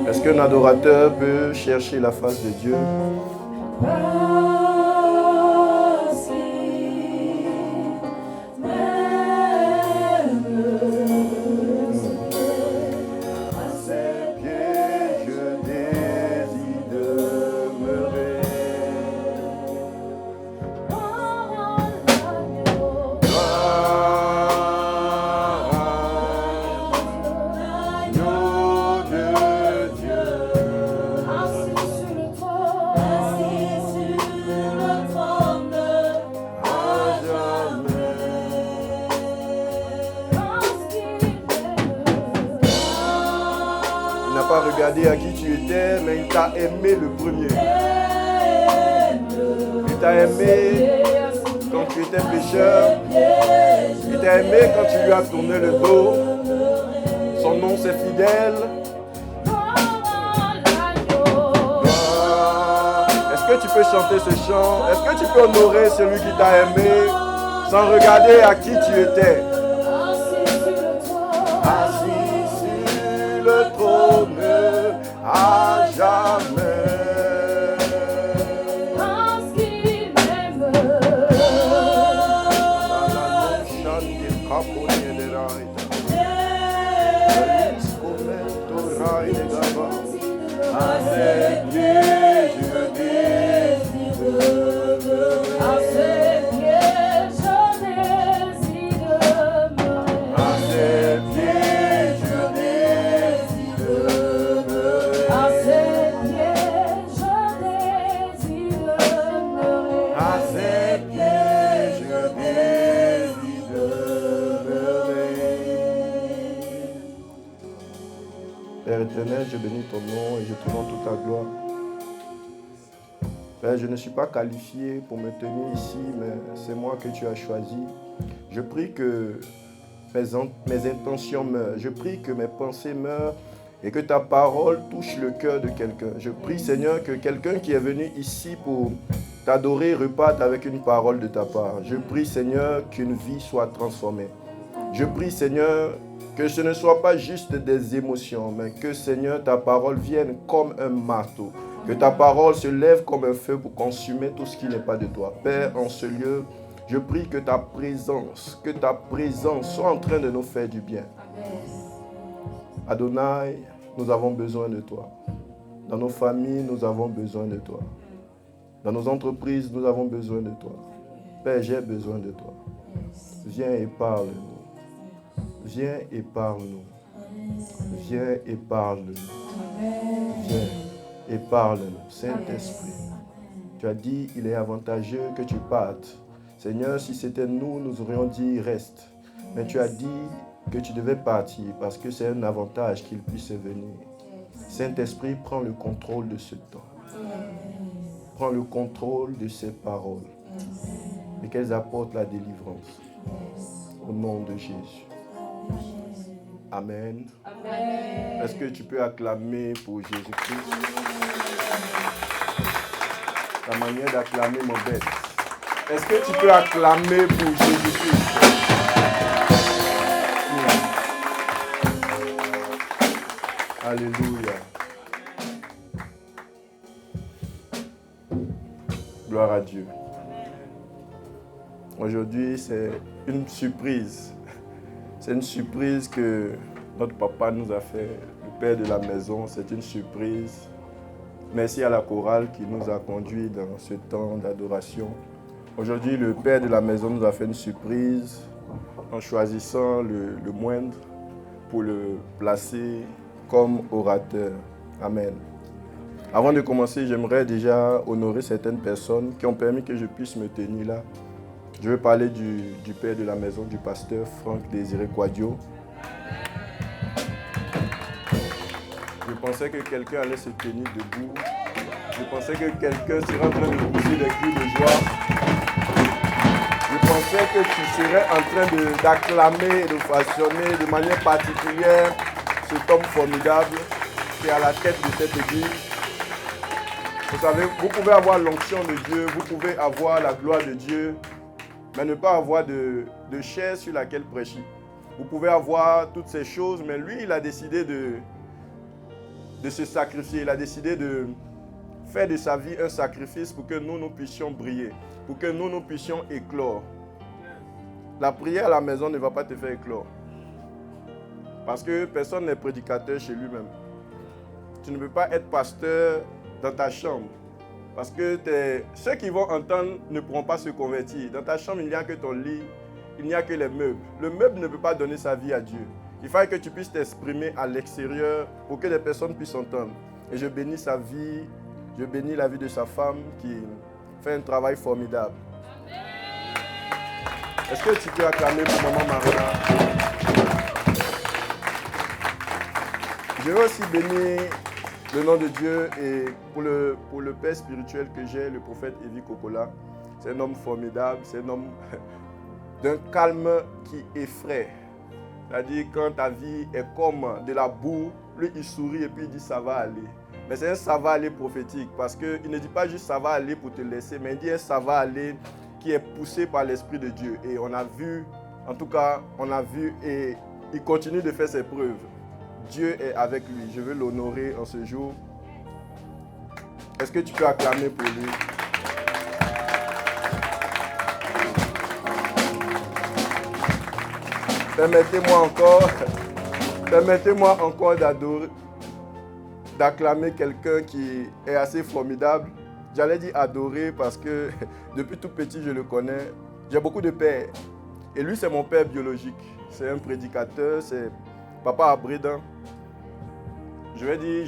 Est-ce qu'un adorateur peut chercher la face de Dieu? À qui tu étais, mais il t'a aimé le premier. Il t'a aimé quand tu étais pécheur. Il t'a aimé quand tu lui as tourné le dos. Son nom c'est fidèle. Est-ce que tu peux chanter ce chant? Est-ce que tu peux honorer celui qui t'a aimé sans regarder à qui tu étais? Assis sur le trône à jamais. Parce qu'il m'aime. Père éternel, je bénis ton nom et je te rends toute ta gloire. Père, je ne suis pas qualifié pour me tenir ici, mais c'est moi que tu as choisi. Je prie que mes intentions meurent. Je prie que mes pensées meurent et que ta parole touche le cœur de quelqu'un. Je prie, Seigneur, que quelqu'un qui est venu ici pour t'adorer reparte avec une parole de ta part. Je prie, Seigneur, qu'une vie soit transformée. Je prie, Seigneur, que ce ne soit pas juste des émotions, mais que, Seigneur, ta parole vienne comme un marteau. Que ta parole se lève comme un feu pour consumer tout ce qui n'est pas de toi. Père, en ce lieu, je prie que ta présence soit en train de nous faire du bien. Adonai, nous avons besoin de toi. Dans nos familles, nous avons besoin de toi. Dans nos entreprises, nous avons besoin de toi. Père, j'ai besoin de toi. Viens et parle-nous. Viens et parle-nous. Viens et parle-nous. Viens et parle-nous. Saint-Esprit, tu as dit, il est avantageux que tu partes. Seigneur, si c'était nous, nous aurions dit reste. Mais tu as dit que tu devais partir parce que c'est un avantage qu'il puisse venir. Saint-Esprit, prends le contrôle de ce temps. Prends le contrôle de ces paroles. Et qu'elles apportent la délivrance. Au nom de Jésus. Amen. Amen. Est-ce que tu peux acclamer pour Jésus-Christ? Ta manière d'acclamer m'embête. Est-ce que tu peux acclamer pour Jésus-Christ? Alléluia. Gloire à Dieu. Aujourd'hui, c'est une surprise. C'est une surprise que notre papa nous a fait, le père de la maison. C'est une surprise. Merci à la chorale qui nous a conduits dans ce temps d'adoration. Aujourd'hui, le père de la maison nous a fait une surprise en choisissant le moindre pour le placer comme orateur. Amen. Avant de commencer, j'aimerais déjà honorer certaines personnes qui ont permis que je puisse me tenir là. Je veux parler du père de la maison, du pasteur Franck Désiré Quadio. Je pensais que quelqu'un allait se tenir debout. Je pensais que quelqu'un serait en train de pousser des cris de joie. Je pensais que tu serais en train d'acclamer et de façonner de manière particulière cet homme formidable. c'est à la tête de cette église. Vous savez, vous pouvez avoir l'onction de Dieu, vous pouvez avoir la gloire de Dieu, mais ne pas avoir de chaise sur laquelle prêcher. Vous pouvez avoir toutes ces choses, mais lui, il a décidé de se sacrifier. Il a décidé de faire de sa vie un sacrifice pour que nous puissions briller, pour que nous puissions éclore. La prière à la maison ne va pas te faire éclore. Parce que personne n'est prédicateur chez lui-même. Tu ne peux pas être pasteur dans ta chambre. Parce que ceux qui vont entendre ne pourront pas se convertir. Dans ta chambre, il n'y a que ton lit, il n'y a que les meubles. Le meuble ne peut pas donner sa vie à Dieu. Il faut que tu puisses t'exprimer à l'extérieur pour que les personnes puissent entendre. Et je bénis sa vie, je bénis la vie de sa femme qui fait un travail formidable. Est-ce que tu peux acclamer pour maman Marina? Je veux aussi bénir le nom de Dieu et pour le père spirituel que j'ai, le prophète Evi Kokola. C'est un homme formidable, c'est un homme d'un calme qui effraie. C'est-à-dire quand ta vie est comme de la boue, lui il sourit et puis il dit ça va aller. Mais c'est un ça va aller prophétique parce qu'il ne dit pas juste ça va aller pour te laisser, mais il dit un ça va aller qui est poussé par l'Esprit de Dieu. Et on a vu, en tout cas, on a vu et il continue de faire ses preuves. Dieu est avec lui. Je veux l'honorer en ce jour. Est-ce que tu peux acclamer pour lui? Permettez-moi encore d'acclamer quelqu'un qui est assez formidable. J'allais dire adorer parce que depuis tout petit, je le connais. J'ai beaucoup de pères. Et lui, c'est mon père biologique. C'est un prédicateur, c'est Papa Abredan. Je vais dire,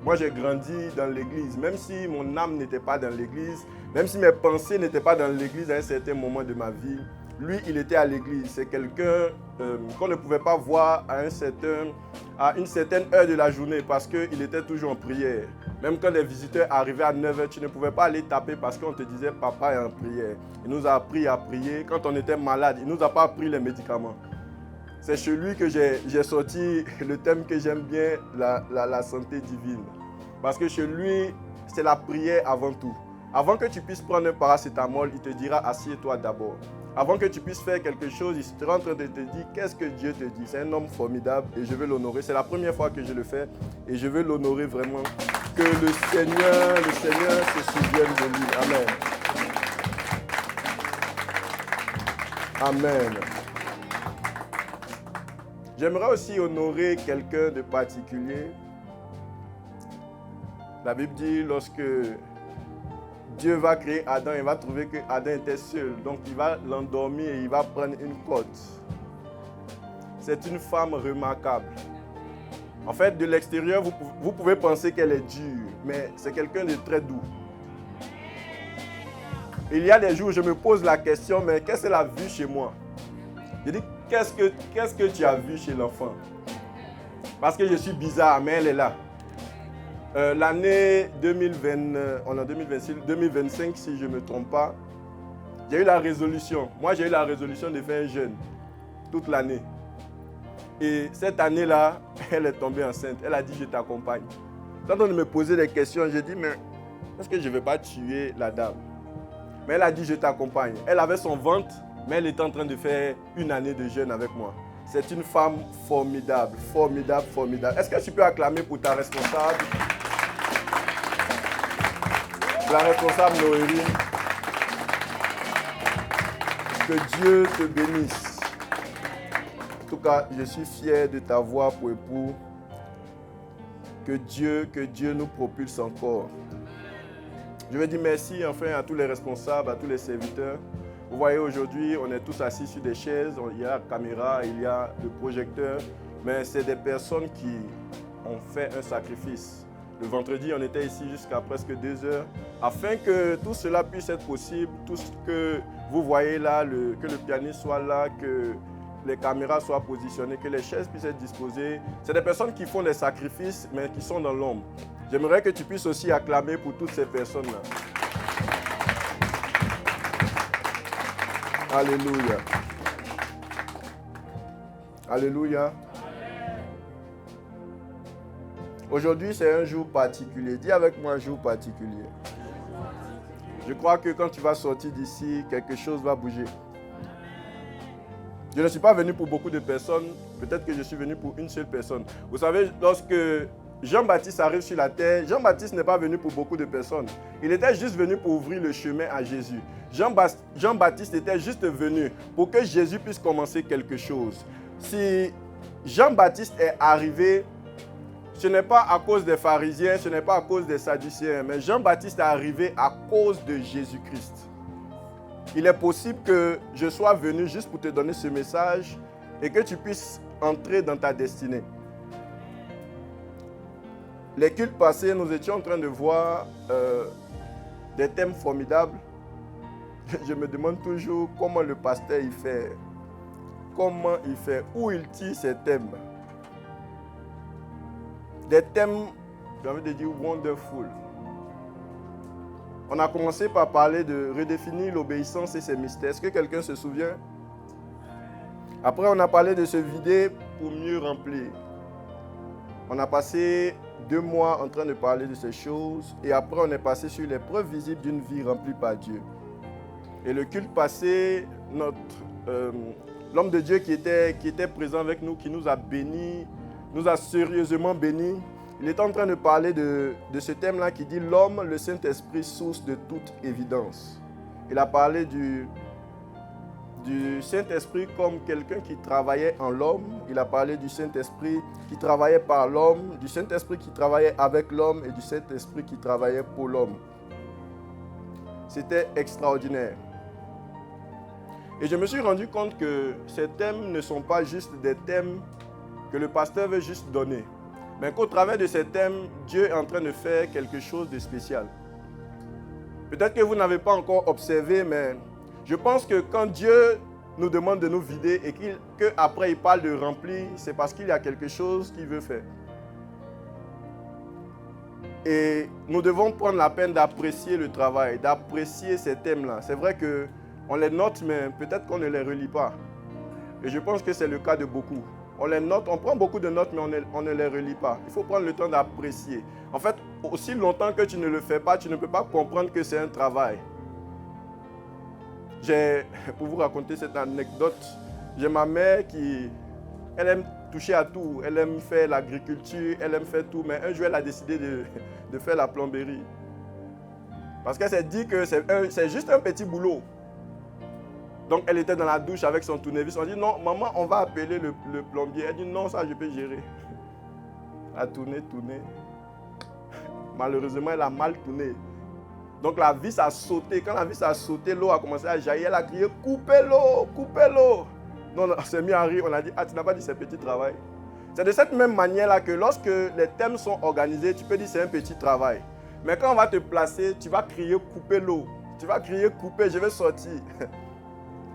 moi j'ai grandi dans l'église. Même si mon âme n'était pas dans l'église, même si mes pensées n'étaient pas dans l'église à un certain moment de ma vie, lui, il était à l'église. C'est quelqu'un qu'on ne pouvait pas voir à une certaine heure de la journée parce qu'il était toujours en prière. Même quand les visiteurs arrivaient à 9h, tu ne pouvais pas aller taper parce qu'on te disait « Papa est en prière ». Il nous a appris à prier. Quand on était malade, il ne nous a pas appris les médicaments. C'est chez lui que j'ai sorti le thème que j'aime bien, la santé divine. Parce que chez lui, c'est la prière avant tout. Avant que tu puisses prendre un paracétamol, il te dira « Assieds-toi d'abord ». Avant que tu puisses faire quelque chose, il sera en train de te dire qu'est-ce que Dieu te dit. C'est un homme formidable et je veux l'honorer. C'est la première fois que je le fais et je veux l'honorer vraiment. Que le Seigneur se souvienne de lui. Amen. Amen. J'aimerais aussi honorer quelqu'un de particulier. La Bible dit lorsque Dieu va créer Adam, il va trouver que Adam était seul. Donc il va l'endormir et il va prendre une côte. C'est une femme remarquable. En fait, de l'extérieur, vous pouvez penser qu'elle est dure, mais c'est quelqu'un de très doux. Il y a des jours où je me pose la question, mais qu'est-ce qu'elle a vu chez moi? Je dis, qu'est-ce que tu as vu chez l'enfant? Parce que je suis bizarre, mais elle est là. L'année 2020, on est en 2026, 2025 si je ne me trompe pas, j'ai eu la résolution. Moi, j'ai eu la résolution de faire un jeûne toute l'année. Et cette année-là, elle est tombée enceinte. Elle a dit, je t'accompagne. Quand on me posait des questions, j'ai dit, mais est-ce que je ne vais pas tuer la dame? Mais elle a dit, je t'accompagne. Elle avait son ventre, mais elle était en train de faire une année de jeûne avec moi. C'est une femme formidable, formidable, formidable. Est-ce que tu peux acclamer pour ta responsable? La responsable Noélie. Que Dieu te bénisse. En tout cas, je suis fier de t'avoir pour époux. Que Dieu nous propulse encore. Je veux dire merci enfin à tous les responsables, à tous les serviteurs. Vous voyez aujourd'hui, on est tous assis sur des chaises, il y a la caméra, il y a le projecteur, mais c'est des personnes qui ont fait un sacrifice. Le vendredi, on était ici jusqu'à presque 2 heures, afin que tout cela puisse être possible, tout ce que vous voyez là, que le pianiste soit là, que les caméras soient positionnées, que les chaises puissent être disposées. C'est des personnes qui font des sacrifices, mais qui sont dans l'ombre. J'aimerais que tu puisses aussi acclamer pour toutes ces personnes-là. Alléluia. Alléluia. Aujourd'hui, c'est un jour particulier. Dis avec moi un jour particulier. Je crois que quand tu vas sortir d'ici, quelque chose va bouger. Je ne suis pas venu pour beaucoup de personnes. Peut-être que je suis venu pour une seule personne. Vous savez, lorsque Jean-Baptiste arrive sur la terre, Jean-Baptiste n'est pas venu pour beaucoup de personnes. Il était juste venu pour ouvrir le chemin à Jésus. Jean-Baptiste était juste venu pour que Jésus puisse commencer quelque chose. Si Jean-Baptiste est arrivé, ce n'est pas à cause des pharisiens, ce n'est pas à cause des sadducéens, mais Jean-Baptiste est arrivé à cause de Jésus-Christ. Il est possible que je sois venu juste pour te donner ce message et que tu puisses entrer dans ta destinée. Les cultes passés, nous étions en train de voir des thèmes formidables. Je me demande toujours comment le pasteur il fait. Comment il fait, où il tire ces thèmes. Des thèmes, j'ai envie de dire, wonderful. On a commencé par parler de redéfinir l'obéissance et ses mystères. Est-ce que quelqu'un se souvient? Après, on a parlé de se vider pour mieux remplir. On a passé 2 mois en train de parler de ces choses. Et après, on est passé sur les preuves visibles d'une vie remplie par Dieu. Et le culte passé, l'homme de Dieu qui était présent avec nous, qui nous a bénis, nous a sérieusement bénis. Il est en train de parler de ce thème-là qui dit l'homme, le Saint-Esprit, source de toute évidence. Il a parlé du Saint-Esprit comme quelqu'un qui travaillait en l'homme. Il a parlé du Saint-Esprit qui travaillait par l'homme, du Saint-Esprit qui travaillait avec l'homme et du Saint-Esprit qui travaillait pour l'homme. C'était extraordinaire. Et je me suis rendu compte que ces thèmes ne sont pas juste des thèmes que le pasteur veut juste donner, mais qu'au travers de ces thèmes, Dieu est en train de faire quelque chose de spécial. Peut-être que vous n'avez pas encore observé, mais je pense que quand Dieu nous demande de nous vider et qu'après il parle de remplir, c'est parce qu'il y a quelque chose qu'il veut faire. Et nous devons prendre la peine d'apprécier le travail, d'apprécier ces thèmes-là. C'est vrai qu'on les note, mais peut-être qu'on ne les relit pas. Et je pense que c'est le cas de beaucoup. On les note, on prend beaucoup de notes, mais on ne les relit pas. Il faut prendre le temps d'apprécier. En fait, aussi longtemps que tu ne le fais pas, tu ne peux pas comprendre que c'est un travail. Pour vous raconter cette anecdote, j'ai ma mère elle aime toucher à tout. Elle aime faire l'agriculture, elle aime faire tout. Mais un jour, elle a décidé de faire la plomberie. Parce qu'elle s'est dit que c'est juste un petit boulot. Donc, elle était dans la douche avec son tournevis. On dit, non, maman, on va appeler le plombier. Elle dit, non, ça, je peux gérer. Elle a tourné. Malheureusement, elle a mal tourné. Donc, la vis a sauté. Quand la vis a sauté, l'eau a commencé à jaillir. Elle a crié, coupez l'eau, coupez l'eau. Non, on s'est mis à rire. On a dit, ah, tu n'as pas dit c'est petit travail. C'est de cette même manière-là que lorsque les thèmes sont organisés, tu peux dire c'est un petit travail. Mais quand on va te placer, tu vas crier, coupez l'eau. Tu vas crier, coupez, je vais sortir.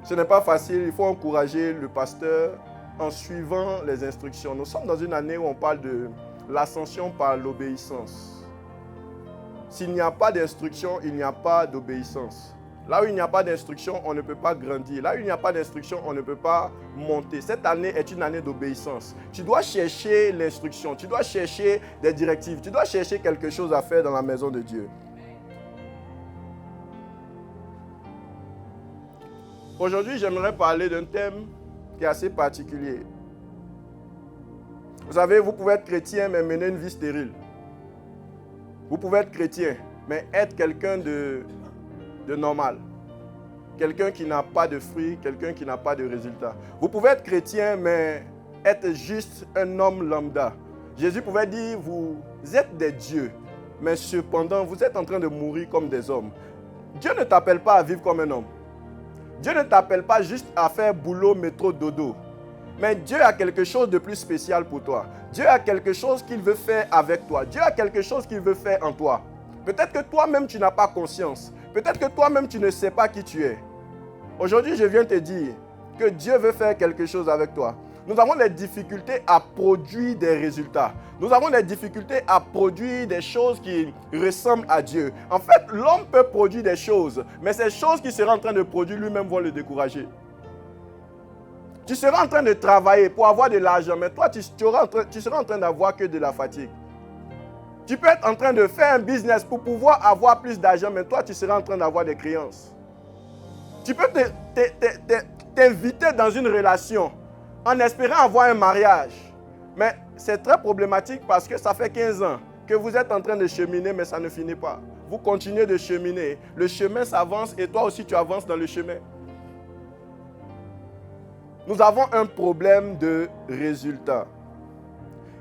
Ce n'est pas facile, il faut encourager le pasteur en suivant les instructions. Nous sommes dans une année où on parle de l'ascension par l'obéissance. S'il n'y a pas d'instruction, il n'y a pas d'obéissance. Là où il n'y a pas d'instruction, on ne peut pas grandir. Là où il n'y a pas d'instruction, on ne peut pas monter. Cette année est une année d'obéissance. Tu dois chercher l'instruction, tu dois chercher des directives, tu dois chercher quelque chose à faire dans la maison de Dieu. Aujourd'hui, j'aimerais parler d'un thème qui est assez particulier. Vous savez, vous pouvez être chrétien, mais mener une vie stérile. Vous pouvez être chrétien, mais être quelqu'un de normal. Quelqu'un qui n'a pas de fruits, quelqu'un qui n'a pas de résultats. Vous pouvez être chrétien, mais être juste un homme lambda. Jésus pouvait dire, vous êtes des dieux, mais cependant, vous êtes en train de mourir comme des hommes. Dieu ne t'appelle pas à vivre comme un homme. Dieu ne t'appelle pas juste à faire boulot, métro, dodo. Mais Dieu a quelque chose de plus spécial pour toi. Dieu a quelque chose qu'il veut faire avec toi. Dieu a quelque chose qu'il veut faire en toi. Peut-être que toi-même, tu n'as pas conscience. Peut-être que toi-même, tu ne sais pas qui tu es. Aujourd'hui, je viens te dire que Dieu veut faire quelque chose avec toi. Nous avons des difficultés à produire des résultats. Nous avons des difficultés à produire des choses qui ressemblent à Dieu. En fait, l'homme peut produire des choses, mais ces choses qu'il sera en train de produire lui-même vont le décourager. Tu seras en train de travailler pour avoir de l'argent, mais toi, tu seras en train d'avoir que de la fatigue. Tu peux être en train de faire un business pour pouvoir avoir plus d'argent, mais toi, tu seras en train d'avoir des créances. Tu peux t'inviter dans une relation en espérant avoir un mariage. Mais c'est très problématique parce que ça fait 15 ans que vous êtes en train de cheminer, mais ça ne finit pas. Vous continuez de cheminer. Le chemin s'avance et toi aussi, tu avances dans le chemin. Nous avons un problème de résultat.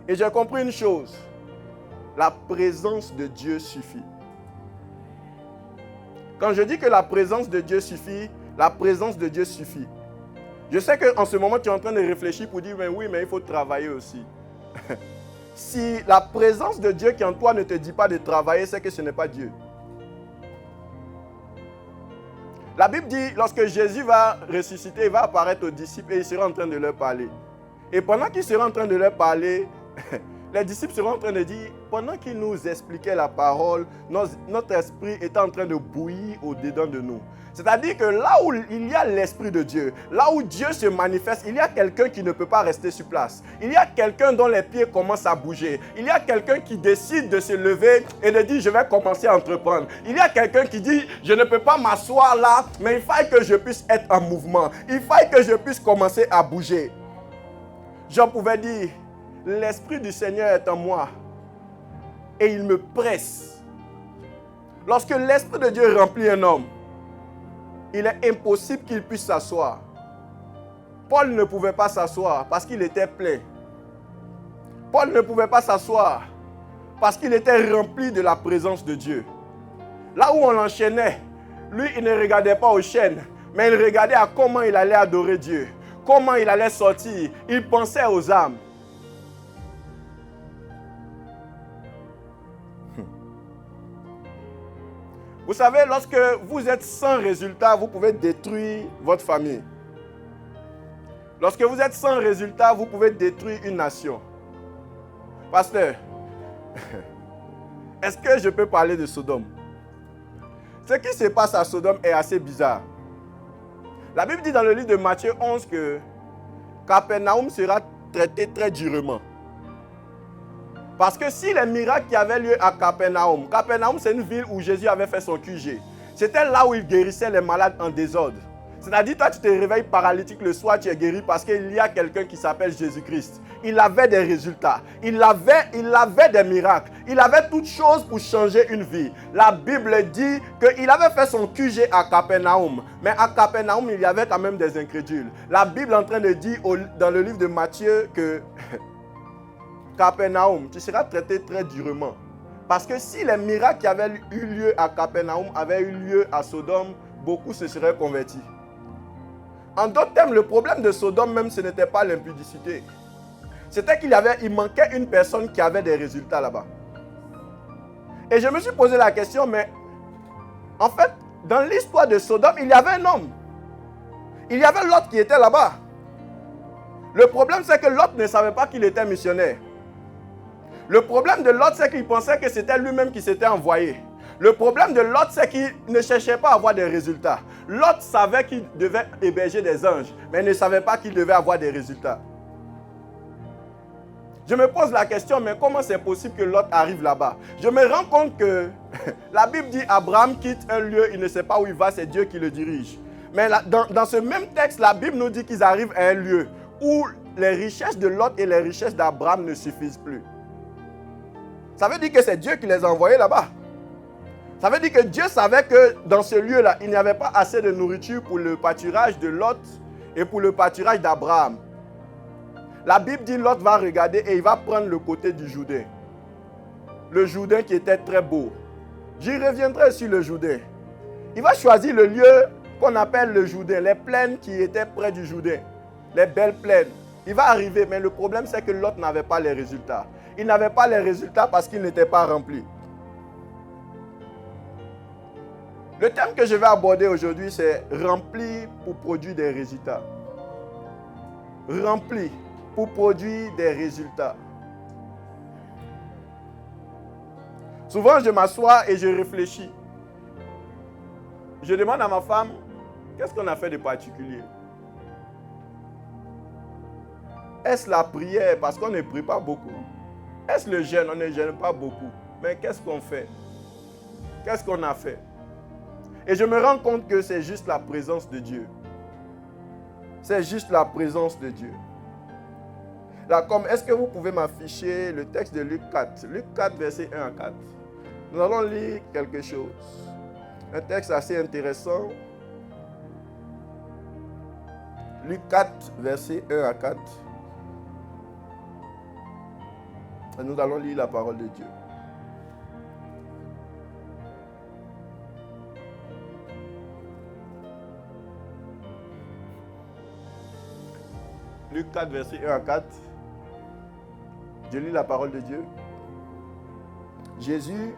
Et j'ai compris une chose. La présence de Dieu suffit. Quand je dis que la présence de Dieu suffit, la présence de Dieu suffit. Je sais qu'en ce moment, tu es en train de réfléchir pour dire, mais oui, mais il faut travailler aussi. Si la présence de Dieu qui est en toi ne te dit pas de travailler, c'est que ce n'est pas Dieu. La Bible dit, lorsque Jésus va ressusciter, il va apparaître aux disciples et il sera en train de leur parler. Et pendant qu'il sera en train de leur parler, les disciples seront en train de dire, pendant qu'il nous expliquait la parole, notre esprit est en train de bouillir au-dedans de nous. C'est-à-dire que là où il y a l'Esprit de Dieu, là où Dieu se manifeste, il y a quelqu'un qui ne peut pas rester sur place. Il y a quelqu'un dont les pieds commencent à bouger. Il y a quelqu'un qui décide de se lever et de dire, je vais commencer à entreprendre. Il y a quelqu'un qui dit, je ne peux pas m'asseoir là, mais il faut que je puisse être en mouvement. Il faut que je puisse commencer à bouger. Jean pouvait dire, l'Esprit du Seigneur est en moi et il me presse. Lorsque l'Esprit de Dieu remplit un homme, il est impossible qu'il puisse s'asseoir. Paul ne pouvait pas s'asseoir parce qu'il était plein. Paul ne pouvait pas s'asseoir parce qu'il était rempli de la présence de Dieu. Là où on l'enchaînait, lui, il ne regardait pas aux chaînes, mais il regardait à comment il allait adorer Dieu, comment il allait sortir. Il pensait aux âmes. Vous savez, lorsque vous êtes sans résultat, vous pouvez détruire votre famille. Lorsque vous êtes sans résultat, vous pouvez détruire une nation. Pasteur, est-ce que je peux parler de Sodome? Ce qui se passe à Sodome est assez bizarre. La Bible dit dans le livre de Matthieu 11 que Capernaum sera traité très durement. Parce que si les miracles qui avaient lieu à Capernaum, Capernaum c'est une ville où Jésus avait fait son QG. C'était là où il guérissait les malades en désordre. C'est-à-dire, toi tu te réveilles paralytique le soir, tu es guéri parce qu'il y a quelqu'un qui s'appelle Jésus-Christ. Il avait des résultats, il avait des miracles, il avait toutes choses pour changer une vie. La Bible dit qu'il avait fait son QG à Capernaum. Mais à Capernaum, il y avait quand même des incrédules. La Bible est en train de dire dans le livre de Matthieu que Capernaum, tu seras traité très durement. Parce que si les miracles qui avaient eu lieu à Capernaum avaient eu lieu à Sodome, beaucoup se seraient convertis. En d'autres termes, le problème de Sodome même, ce n'était pas l'impudicité. C'était qu'il manquait une personne qui avait des résultats là-bas. Et je me suis posé la question, mais en fait, dans l'histoire de Sodome, il y avait un homme. Il y avait Lot qui était là-bas. Le problème, c'est que Lot ne savait pas qu'il était missionnaire. Le problème de Lot, c'est qu'il pensait que c'était lui-même qui s'était envoyé. Le problème de Lot, c'est qu'il ne cherchait pas à avoir des résultats. Lot savait qu'il devait héberger des anges, mais il ne savait pas qu'il devait avoir des résultats. Je me pose la question, mais comment c'est possible que Lot arrive là-bas? Je me rends compte que la Bible dit Abraham quitte un lieu, il ne sait pas où il va, c'est Dieu qui le dirige. Mais là, dans ce même texte, la Bible nous dit qu'ils arrivent à un lieu où les richesses de Lot et les richesses d'Abraham ne suffisent plus. Ça veut dire que c'est Dieu qui les a envoyés là-bas. Ça veut dire que Dieu savait que dans ce lieu-là, il n'y avait pas assez de nourriture pour le pâturage de Lot et pour le pâturage d'Abraham. La Bible dit Lot va regarder et il va prendre le côté du Jourdain. Le Jourdain qui était très beau. J'y reviendrai sur le Jourdain. Il va choisir le lieu qu'on appelle le Jourdain, les plaines qui étaient près du Jourdain, les belles plaines. Il va arriver, mais le problème c'est que Lot n'avait pas les résultats. Il n'avait pas les résultats parce qu'il n'était pas rempli. Le thème que je vais aborder aujourd'hui, c'est rempli pour produire des résultats. Rempli pour produire des résultats. Souvent, je m'assois et je réfléchis. Je demande à ma femme, qu'est-ce qu'on a fait de particulier? Est-ce la prière? Parce qu'on ne prie pas beaucoup. Est-ce le jeûne? On ne jeûne pas beaucoup. Mais qu'est-ce qu'on fait? Qu'est-ce qu'on a fait? Et je me rends compte que c'est juste la présence de Dieu. C'est juste la présence de Dieu. Là, comme est-ce que vous pouvez m'afficher le texte de Luc 4? Luc 4, verset 1 à 4. Nous allons lire quelque chose. Un texte assez intéressant. Luc 4, verset 1 à 4. Et nous allons lire la parole de Dieu. Luc 4, verset 1 à 4. Je lis la parole de Dieu. Jésus,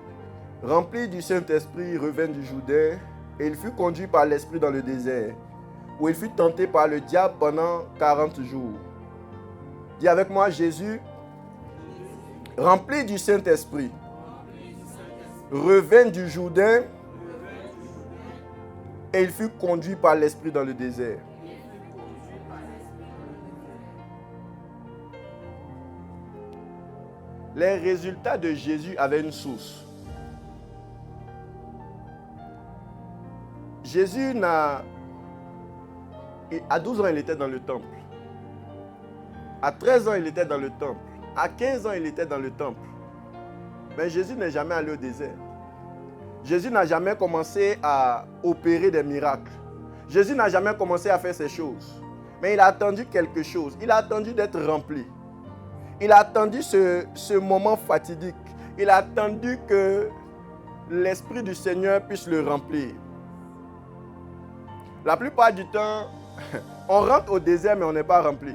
rempli du Saint-Esprit, revint du Jourdain et il fut conduit par l'Esprit dans le désert, où il fut tenté par le diable pendant 40 jours. Dis avec moi, Jésus, rempli du Saint-Esprit, revint du Jourdain et il fut conduit par l'Esprit dans le désert. Les résultats de Jésus avaient une source. Jésus à 12 ans, il était dans le temple. À 13 ans, il était dans le temple. À 15 ans, il était dans le temple. Mais Jésus n'est jamais allé au désert. Jésus n'a jamais commencé à opérer des miracles. Jésus n'a jamais commencé à faire ces choses. Mais il a attendu quelque chose. Il a attendu d'être rempli. Il a attendu ce moment fatidique. Il a attendu que l'Esprit du Seigneur puisse le remplir. La plupart du temps, on rentre au désert mais on n'est pas rempli.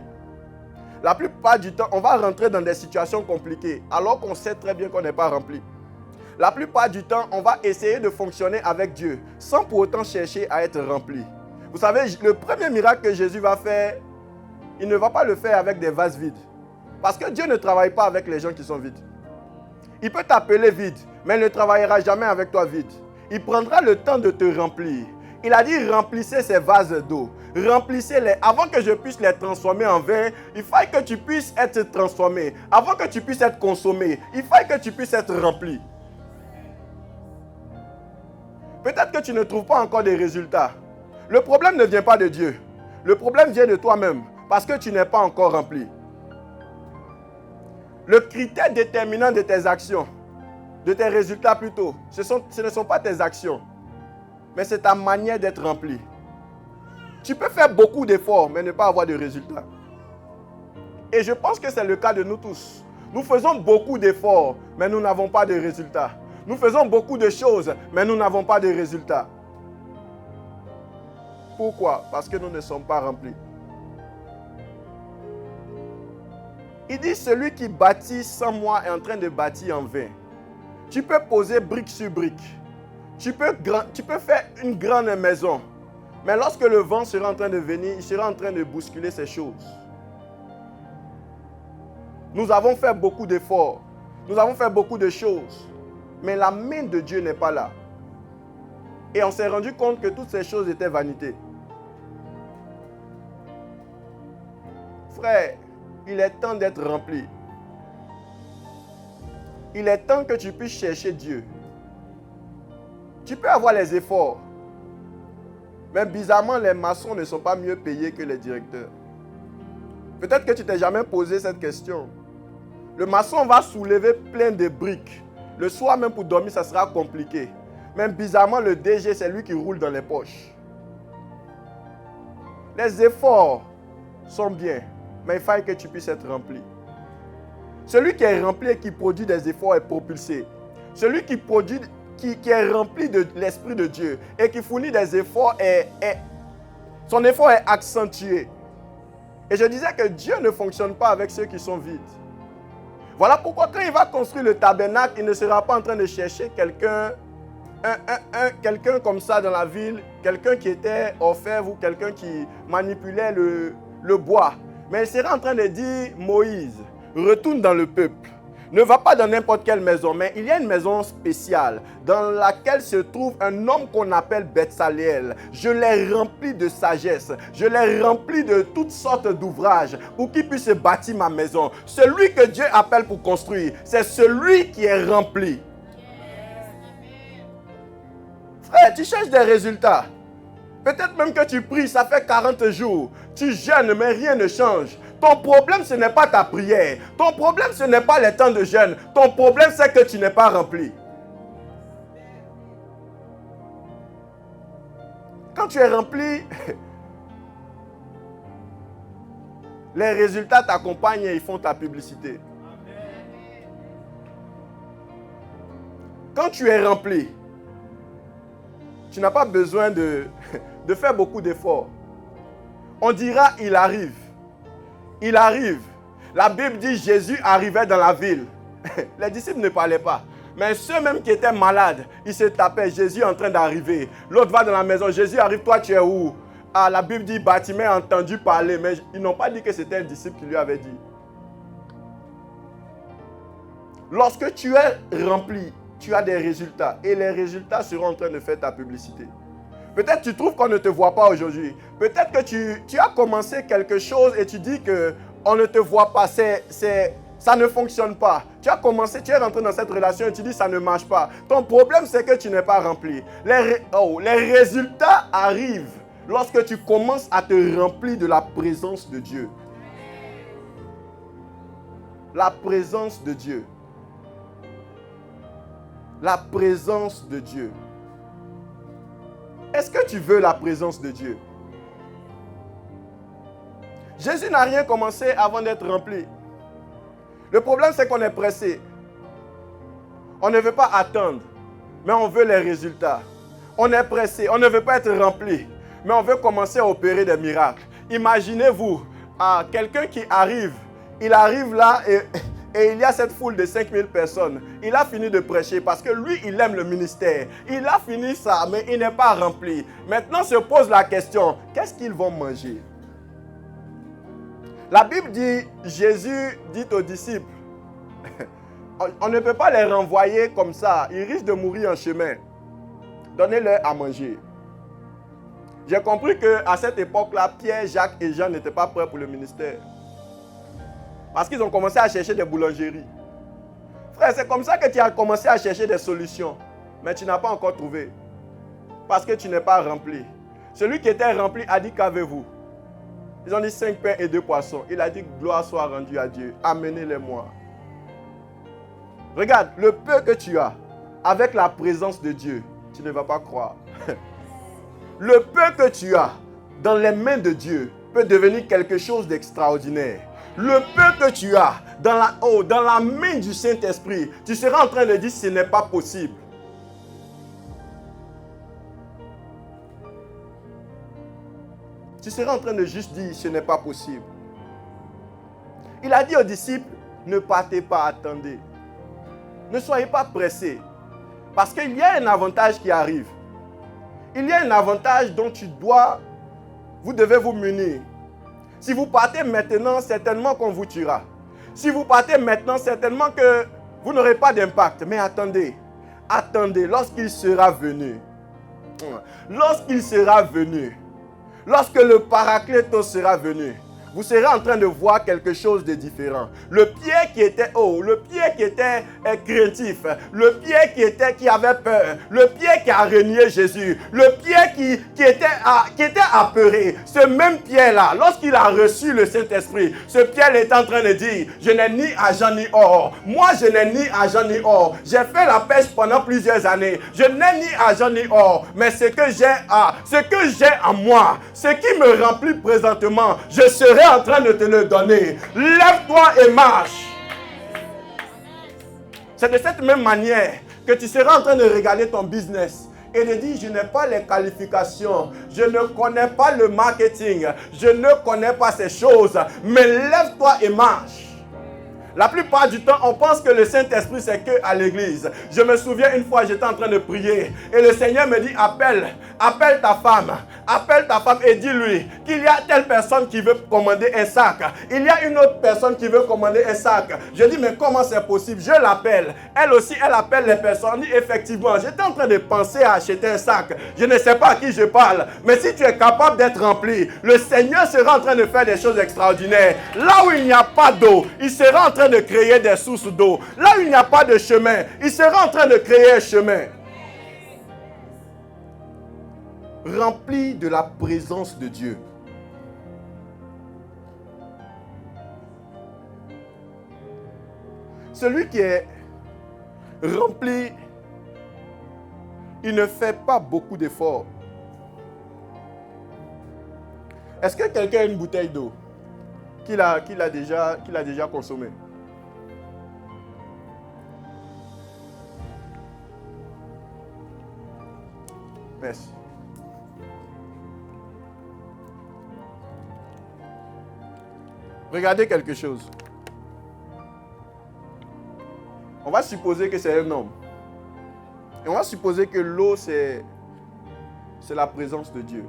La plupart du temps, on va rentrer dans des situations compliquées alors qu'on sait très bien qu'on n'est pas rempli. La plupart du temps, on va essayer de fonctionner avec Dieu sans pour autant chercher à être rempli. Vous savez, le premier miracle que Jésus va faire, il ne va pas le faire avec des vases vides. Parce que Dieu ne travaille pas avec les gens qui sont vides. Il peut t'appeler vide, mais il ne travaillera jamais avec toi vide. Il prendra le temps de te remplir. Il a dit remplissez ces vases d'eau. Remplissez-les. Avant que je puisse les transformer en vin, il faut que tu puisses être transformé. Avant que tu puisses être consommé, il faut que tu puisses être rempli. Peut-être que tu ne trouves pas encore des résultats. Le problème ne vient pas de Dieu. Le problème vient de toi-même parce que tu n'es pas encore rempli. Le critère déterminant de tes actions, de tes résultats plutôt, ce ne sont pas tes actions, mais c'est ta manière d'être rempli. Tu peux faire beaucoup d'efforts, mais ne pas avoir de résultats. Et je pense que c'est le cas de nous tous. Nous faisons beaucoup d'efforts, mais nous n'avons pas de résultats. Nous faisons beaucoup de choses, mais nous n'avons pas de résultats. Pourquoi? Parce que nous ne sommes pas remplis. Il dit, celui qui bâtit sans moi est en train de bâtir en vain. Tu peux poser brique sur brique. Tu peux faire une grande maison. Mais lorsque le vent sera en train de venir, il sera en train de bousculer ces choses. Nous avons fait beaucoup d'efforts. Nous avons fait beaucoup de choses. Mais la main de Dieu n'est pas là. Et on s'est rendu compte que toutes ces choses étaient vanité. Frère, il est temps d'être rempli. Il est temps que tu puisses chercher Dieu. Tu peux avoir les efforts. Mais bizarrement, les maçons ne sont pas mieux payés que les directeurs. Peut-être que tu ne t'es jamais posé cette question. Le maçon va soulever plein de briques. Le soir même pour dormir, ça sera compliqué. Mais bizarrement, le DG, c'est lui qui roule dans les poches. Les efforts sont bien, mais il faut que tu puisses être rempli. Celui qui est rempli et qui produit des efforts est propulsé. Celui qui produit, qui est rempli de l'Esprit de Dieu et qui fournit des efforts, son effort est accentué. Et je disais que Dieu ne fonctionne pas avec ceux qui sont vides. Voilà pourquoi quand il va construire le tabernacle, il ne sera pas en train de chercher quelqu'un comme ça dans la ville, quelqu'un qui était orfèvre ou quelqu'un qui manipulait le bois. Mais il sera en train de dire, Moïse, retourne dans le peuple. Ne va pas dans n'importe quelle maison, mais il y a une maison spéciale dans laquelle se trouve un homme qu'on appelle Betsaleel. Je l'ai rempli de sagesse, je l'ai rempli de toutes sortes d'ouvrages pour qu'il puisse bâtir ma maison. Celui que Dieu appelle pour construire, c'est celui qui est rempli. tu cherches des résultats. Peut-être même que tu pries, ça fait 40 jours. Tu jeûnes, mais rien ne change. Ton problème, ce n'est pas ta prière. Ton problème, ce n'est pas les temps de jeûne. Ton problème, c'est que tu n'es pas rempli. Quand tu es rempli, les résultats t'accompagnent et ils font ta publicité. Quand tu es rempli, tu n'as pas besoin de faire beaucoup d'efforts. On dira, il arrive. Il arrive. La Bible dit, Jésus arrivait dans la ville. Les disciples ne parlaient pas. Mais ceux même qui étaient malades, ils se tapaient. Jésus est en train d'arriver. L'autre va dans la maison. Jésus arrive, toi tu es où? Ah, la Bible dit, Bartimée a entendu parler. Mais ils n'ont pas dit que c'était un disciple qui lui avait dit. Lorsque tu es rempli, tu as des résultats. Et les résultats seront en train de faire ta publicité. Peut-être tu trouves qu'on ne te voit pas aujourd'hui. Peut-être que tu as commencé quelque chose et tu dis qu'on ne te voit pas. Ça ne fonctionne pas. Tu as commencé, tu es rentré dans cette relation et tu dis ça ne marche pas. Ton problème, c'est que tu n'es pas rempli. Les résultats arrivent lorsque tu commences à te remplir de la présence de Dieu. La présence de Dieu. La présence de Dieu. Est-ce que tu veux la présence de Dieu? Jésus n'a rien commencé avant d'être rempli. Le problème, c'est qu'on est pressé. On ne veut pas attendre, mais on veut les résultats. On est pressé, on ne veut pas être rempli, mais on veut commencer à opérer des miracles. Imaginez-vous, quelqu'un qui arrive, il arrive là et il y a cette foule de 5000 personnes. Il a fini de prêcher parce que lui, il aime le ministère. Il a fini ça, mais il n'est pas rempli. Maintenant se pose la question, qu'est-ce qu'ils vont manger? La Bible dit, Jésus dit aux disciples, on ne peut pas les renvoyer comme ça. Ils risquent de mourir en chemin. Donnez-leur à manger. J'ai compris qu'à cette époque-là, Pierre, Jacques et Jean n'étaient pas prêts pour le ministère. Parce qu'ils ont commencé à chercher des boulangeries. Frère, c'est comme ça que tu as commencé à chercher des solutions. Mais tu n'as pas encore trouvé. Parce que tu n'es pas rempli. Celui qui était rempli a dit, qu'avez-vous? Ils ont dit 5 pains et 2 poissons. Il a dit, gloire soit rendue à Dieu. Amenez-les-moi. Regarde, le peu que tu as, avec la présence de Dieu, tu ne vas pas croire. Le peu que tu as, dans les mains de Dieu, peut devenir quelque chose d'extraordinaire. Le peu que tu as dans la main du Saint-Esprit, tu seras en train de dire ce n'est pas possible. Tu seras en train de juste dire ce n'est pas possible. Il a dit aux disciples, ne partez pas, attendez. Ne soyez pas pressés. Parce qu'il y a un avantage qui arrive. Il y a un avantage dont vous devez vous munir. Si vous partez maintenant, certainement qu'on vous tuera. Si vous partez maintenant, certainement que vous n'aurez pas d'impact. Mais attendez, attendez, lorsqu'il sera venu, lorsque le Paraclétos sera venu, vous serez en train de voir quelque chose de différent. Le Pierre qui était le Pierre qui était craintif, le Pierre qui avait peur, le Pierre qui a renié Jésus, le Pierre qui était apeuré, ce même Pierre-là, lorsqu'il a reçu le Saint-Esprit, ce Pierre est en train de dire, je n'ai ni argent ni or. Moi, je n'ai ni argent ni or. J'ai fait la pêche pendant plusieurs années. Je n'ai ni argent ni or. Mais ce que j'ai en moi, ce qui me remplit présentement, je serai en train de te le donner. Lève-toi et marche. C'est de cette même manière que tu seras en train de regarder ton business et de dire, je n'ai pas les qualifications, je ne connais pas le marketing, je ne connais pas ces choses, mais lève-toi et marche. La plupart du temps, on pense que le Saint-Esprit, c'est que à l'église. Je me souviens une fois, j'étais en train de prier et le Seigneur me dit, appelle ta femme et dis-lui qu'il y a telle personne qui veut commander un sac. Il y a une autre personne qui veut commander un sac. Je dis, mais comment c'est possible? Je l'appelle. Elle aussi, elle appelle les personnes. Dit, effectivement, j'étais en train de penser à acheter un sac. Je ne sais pas à qui je parle. Mais si tu es capable d'être rempli, le Seigneur sera en train de faire des choses extraordinaires. Là où il n'y a pas d'eau, il sera en train de créer des sources d'eau. Là où il n'y a pas de chemin, il sera en train de créer un chemin. rempli de la présence de Dieu. Celui qui est rempli, il ne fait pas beaucoup d'efforts. Est-ce que quelqu'un a une bouteille d'eau qu'il a déjà consommée? Merci. Regardez quelque chose. On va supposer que c'est un homme. Et on va supposer que l'eau, c'est la présence de Dieu.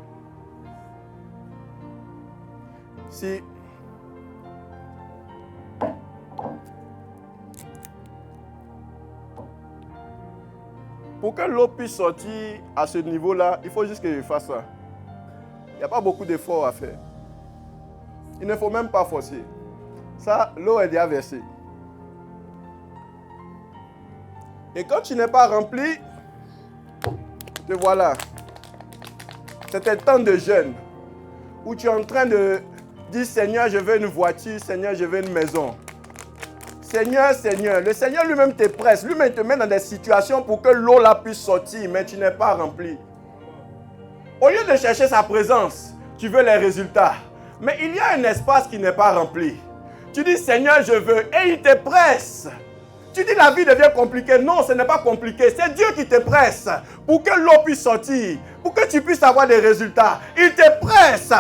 Si pour que l'eau puisse sortir à ce niveau-là, il faut juste que je fasse ça. Il n'y a pas beaucoup d'efforts à faire. Il ne faut même pas forcer. Ça, l'eau est déjà versée. Et quand tu n'es pas rempli, te voilà. C'est un temps de jeûne où tu es en train de dire, Seigneur, je veux une voiture, Seigneur, je veux une maison. Seigneur, Seigneur, le Seigneur lui-même te presse, lui-même te met dans des situations pour que l'eau là puisse sortir, mais tu n'es pas rempli. Au lieu de chercher sa présence, tu veux les résultats. Mais il y a un espace qui n'est pas rempli. Tu dis, Seigneur, je veux, et il te presse. Tu dis, la vie devient compliquée. Non, ce n'est pas compliqué. C'est Dieu qui te presse pour que l'eau puisse sortir, pour que tu puisses avoir des résultats. Il te presse.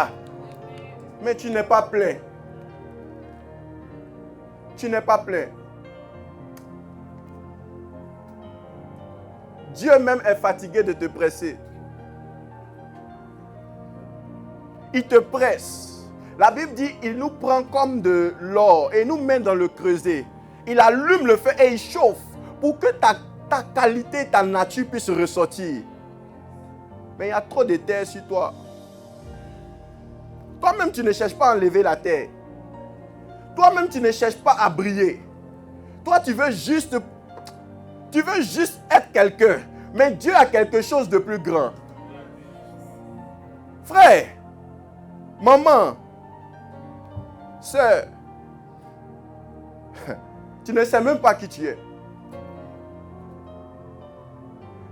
Mais tu n'es pas plein. Tu n'es pas plein. Dieu même est fatigué de te presser. Il te presse. La Bible dit, il nous prend comme de l'or et nous met dans le creuset. Il allume le feu et il chauffe pour que ta qualité, ta nature puisse ressortir. Mais il y a trop de terre sur toi. Toi-même, tu ne cherches pas à enlever la terre. Toi-même, tu ne cherches pas à briller. Toi, tu veux juste être quelqu'un. Mais Dieu a quelque chose de plus grand. Frère, maman, sœur, tu ne sais même pas qui tu es.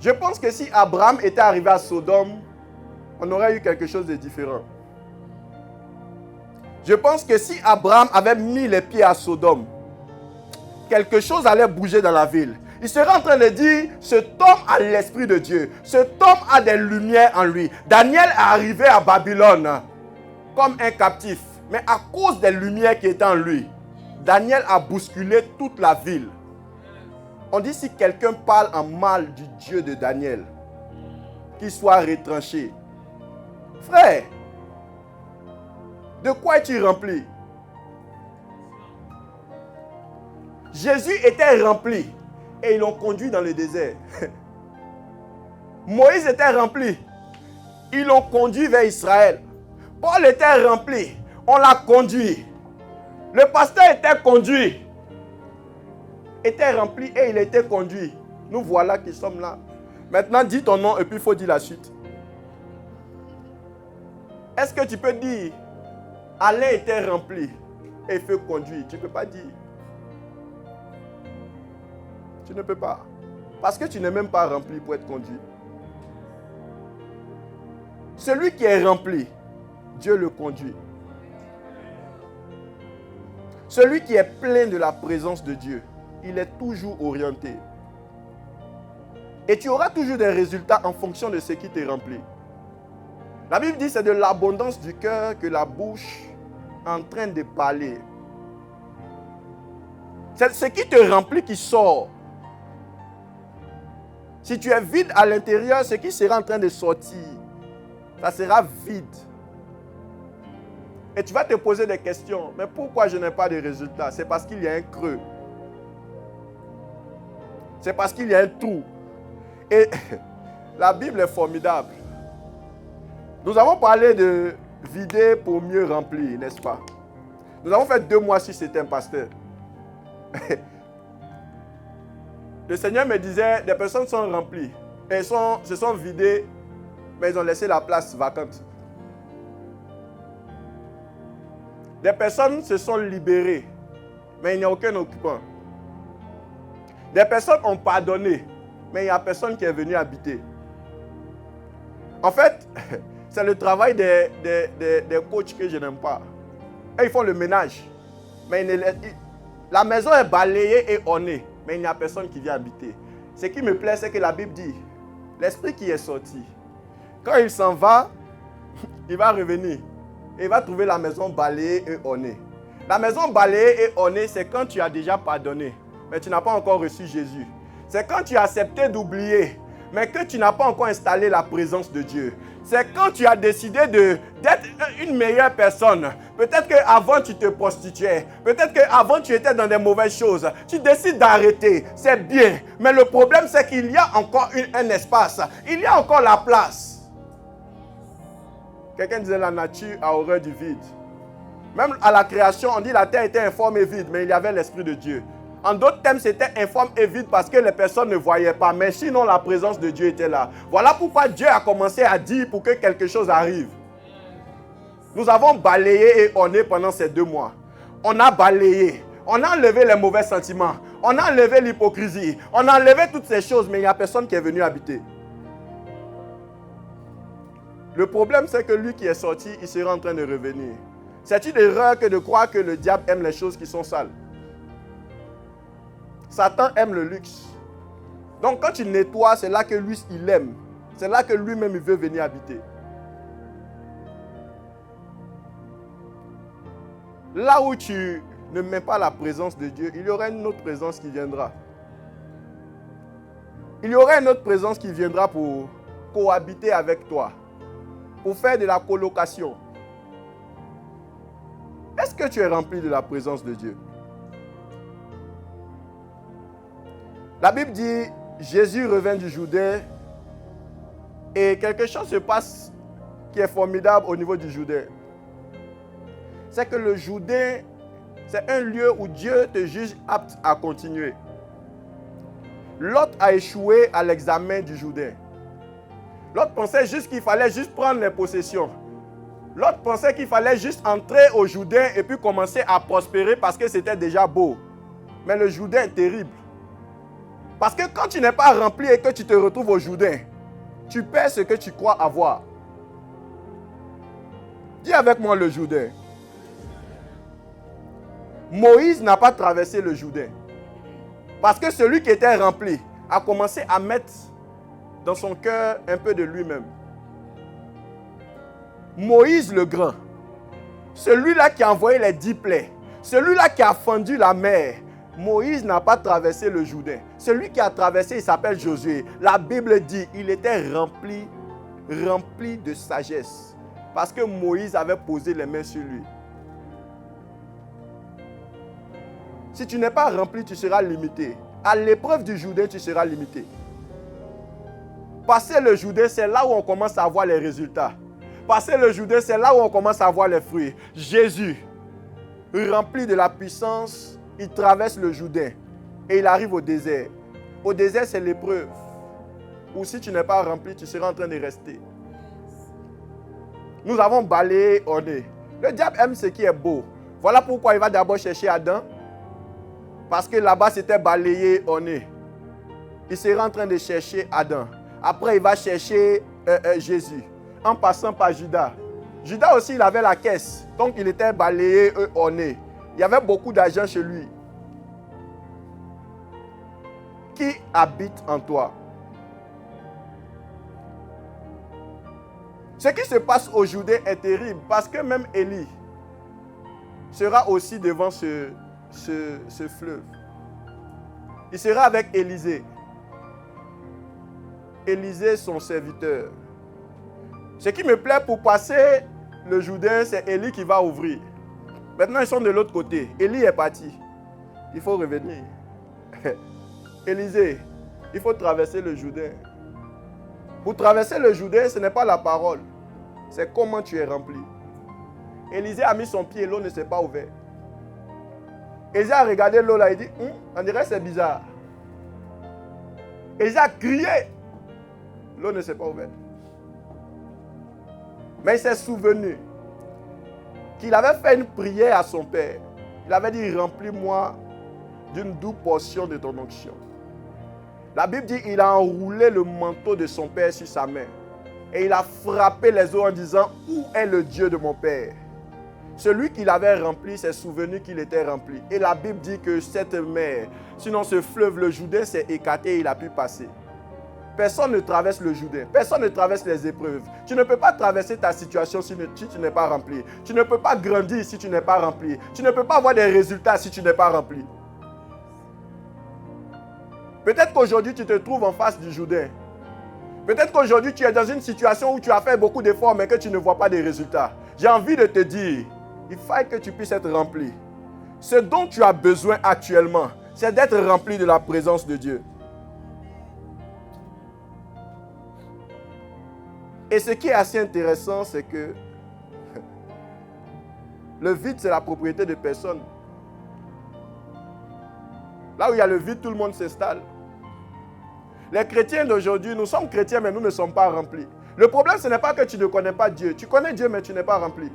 Je pense que si Abraham était arrivé à Sodome, on aurait eu quelque chose de différent. Je pense que si Abraham avait mis les pieds à Sodome, quelque chose allait bouger dans la ville. Il serait en train de dire, cet homme a l'esprit de Dieu. Cet homme a des lumières en lui. Daniel est arrivé à Babylone comme un captif. Mais à cause des lumières qui étaient en lui, Daniel a bousculé toute la ville. On dit si quelqu'un parle en mal du Dieu de Daniel, qu'il soit retranché. Frère, de quoi es-tu rempli? Jésus était rempli et ils l'ont conduit dans le désert. Moïse était rempli. Ils l'ont conduit vers Israël. Paul était rempli. On l'a conduit. Le pasteur était conduit. Était rempli et il était conduit. Nous voilà qui sommes là. Maintenant, dis ton nom et puis il faut dire la suite. Est-ce que tu peux dire Alain était rempli et il fut conduit? Tu ne peux pas dire. Tu ne peux pas. Parce que tu n'es même pas rempli pour être conduit. Celui qui est rempli, Dieu le conduit. Celui qui est plein de la présence de Dieu, il est toujours orienté. Et tu auras toujours des résultats en fonction de ce qui te remplit. La Bible dit que c'est de l'abondance du cœur que la bouche est en train de parler. C'est ce qui te remplit qui sort. Si tu es vide à l'intérieur, ce qui sera en train de sortir, ça sera vide. Et tu vas te poser des questions. Mais pourquoi je n'ai pas de résultats? C'est parce qu'il y a un creux. C'est parce qu'il y a un trou. Et la Bible est formidable. Nous avons parlé de vider pour mieux remplir, n'est-ce pas? Nous avons fait 2 mois sur cet un pasteur. Le Seigneur me disait, des personnes sont remplies et se sont vidées mais ils ont laissé la place vacante. Des personnes se sont libérées, mais il n'y a aucun occupant. Des personnes ont pardonné, mais il n'y a personne qui est venu habiter. En fait, c'est le travail des coachs que je n'aime pas. Et ils font le ménage. Mais la maison est balayée et ornée, mais il n'y a personne qui vient habiter. Ce qui me plaît, c'est que la Bible dit, l'esprit qui est sorti, quand il s'en va, il va revenir. Et il va trouver la maison balayée et ornée. La maison balayée et ornée, c'est quand tu as déjà pardonné, mais tu n'as pas encore reçu Jésus. C'est quand tu as accepté d'oublier, mais que tu n'as pas encore installé la présence de Dieu. C'est quand tu as décidé d'être une meilleure personne. Peut-être qu'avant tu te prostituais. Peut-être qu'avant tu étais dans des mauvaises choses. Tu décides d'arrêter. C'est bien. Mais le problème c'est qu'il y a encore un espace. Il y a encore la place. Quelqu'un disait la nature a horreur du vide. Même à la création, on dit la terre était informe et vide, mais il y avait l'Esprit de Dieu. En d'autres termes, c'était informe et vide parce que les personnes ne voyaient pas. Mais sinon, la présence de Dieu était là. Voilà pourquoi Dieu a commencé à dire pour que quelque chose arrive. Nous avons balayé et orné pendant ces 2 mois. On a balayé. On a enlevé les mauvais sentiments. On a enlevé l'hypocrisie. On a enlevé toutes ces choses, mais il n'y a personne qui est venu habiter. Le problème, c'est que lui qui est sorti, il sera en train de revenir. C'est une erreur que de croire que le diable aime les choses qui sont sales. Satan aime le luxe. Donc quand tu nettoies, c'est là que lui, il aime. C'est là que lui-même, il veut venir habiter. Là où tu ne mets pas la présence de Dieu, il y aura une autre présence qui viendra. Il y aura une autre présence qui viendra pour cohabiter avec toi. Pour faire de la colocation. Est-ce que tu es rempli de la présence de Dieu? La Bible dit, Jésus revint du Jourdain et quelque chose se passe qui est formidable au niveau du Jourdain. C'est que le Jourdain, c'est un lieu où Dieu te juge apte à continuer. Lot a échoué à l'examen du Jourdain. Lot pensait juste qu'il fallait juste prendre les possessions. Lot pensait qu'il fallait juste entrer au Jourdain et puis commencer à prospérer parce que c'était déjà beau. Mais le Jourdain est terrible. Parce que quand tu n'es pas rempli et que tu te retrouves au Jourdain, tu perds ce que tu crois avoir. Dis avec moi le Jourdain. Moïse n'a pas traversé le Jourdain. Parce que celui qui était rempli a commencé à mettre dans son cœur un peu de lui-même. Moïse le grand, celui-là qui a envoyé les 10 plaies, celui-là qui a fendu la mer, Moïse n'a pas traversé le Jourdain. Celui qui a traversé, il s'appelle Josué. La Bible dit, il était rempli de sagesse. Parce que Moïse avait posé les mains sur lui. Si tu n'es pas rempli, tu seras limité. À l'épreuve du Jourdain, tu seras limité. Passer le Jourdain, c'est là où on commence à voir les résultats. Passer le Jourdain, c'est là où on commence à voir les fruits. Jésus, rempli de la puissance, il traverse le Jourdain et il arrive au désert. Au désert, c'est l'épreuve. Ou si tu n'es pas rempli, tu seras en train de rester. Nous avons balayé, orné. Le diable aime ce qui est beau. Voilà pourquoi il va d'abord chercher Adam. Parce que là-bas, c'était balayé, orné. Il sera en train de chercher Adam. Après, il va chercher Jésus. En passant par Judas. Judas aussi, il avait la caisse. Donc, il était balayé, orné. Il y avait beaucoup d'argent chez lui. Qui habite en toi? Ce qui se passe aujourd'hui est terrible parce que même Élie sera aussi devant ce fleuve. Il sera avec Élisée. Élisée, son serviteur. Ce qui me plaît pour passer le Jourdain, c'est Élie qui va ouvrir. Maintenant, ils sont de l'autre côté. Élie est parti. Il faut revenir. Élisée, il faut traverser le Jourdain. Pour traverser le Jourdain, ce n'est pas la parole. C'est comment tu es rempli. Élisée a mis son pied et l'eau ne s'est pas ouverte. Élisée a regardé l'eau là et dit, on dirait que c'est bizarre. Élisée a crié. L'eau ne s'est pas ouverte. Mais il s'est souvenu qu'il avait fait une prière à son père. Il avait dit, remplis-moi d'une douce portion de ton onction. La Bible dit, il a enroulé le manteau de son père sur sa main. Et il a frappé les eaux en disant, où est le Dieu de mon père? Celui qui l'avait rempli s'est souvenu qu'il était rempli. Et la Bible dit que cette mer, sinon ce fleuve, le Jourdain s'est écarté et il a pu passer. Personne ne traverse le Jourdain. Personne ne traverse les épreuves. Tu ne peux pas traverser ta situation si tu n'es pas rempli. Tu ne peux pas grandir si tu n'es pas rempli. Tu ne peux pas avoir des résultats si tu n'es pas rempli. Peut-être qu'aujourd'hui, tu te trouves en face du Jourdain. Peut-être qu'aujourd'hui, tu es dans une situation où tu as fait beaucoup d'efforts, mais que tu ne vois pas de résultats. J'ai envie de te dire, il faut que tu puisses être rempli. Ce dont tu as besoin actuellement, c'est d'être rempli de la présence de Dieu. Et ce qui est assez intéressant, c'est que le vide, c'est la propriété de personne. Là où il y a le vide, tout le monde s'installe. Les chrétiens d'aujourd'hui, nous sommes chrétiens, mais nous ne sommes pas remplis. Le problème, ce n'est pas que tu ne connais pas Dieu. Tu connais Dieu, mais tu n'es pas rempli.